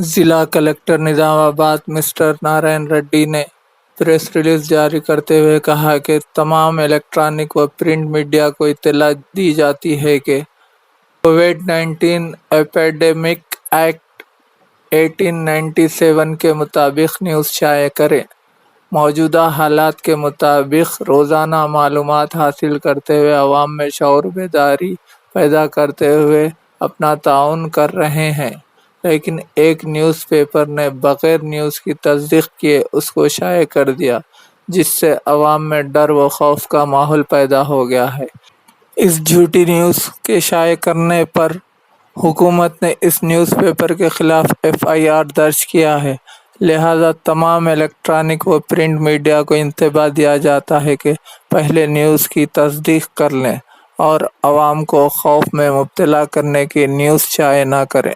जिला collector Nizamabad mister Narayan Reddy ने press release जारी करते हुए कहा कि तमाम इलेक्ट्रॉनिक व प्रिंट मीडिया को इत्तला दी जाती है कि कोविड-19 एपिडेमिक एक्ट 1897 के मुताबिक न्यूज़ शाया करें। मौजूदा हालात के मुताबिक रोज़ाना मालूमात हासिल करते हुए अवाम में शऊर बेदारी पैदा करते हुए अपना ताउन कर रहे हैं, लेकिन एक न्यूज़पेपर ने बगैर न्यूज़ की तस्दीक किए उसको शाया कर दिया, जिससे अवाम में डर व खौफ का माहौल पैदा हो गया है। इस झूठी न्यूज़ के शाया करने पर हुकूमत ने इस न्यूज़पेपर के खिलाफ FIR दर्ज किया है। लिहाजा तमाम इलेक्ट्रॉनिक व प्रिंट मीडिया को इंतबाह दिया जाता है कि पहले न्यूज़ की तस्दीक कर लें और अवाम को खौफ में मुब्तला करने की न्यूज़ शाया न करें।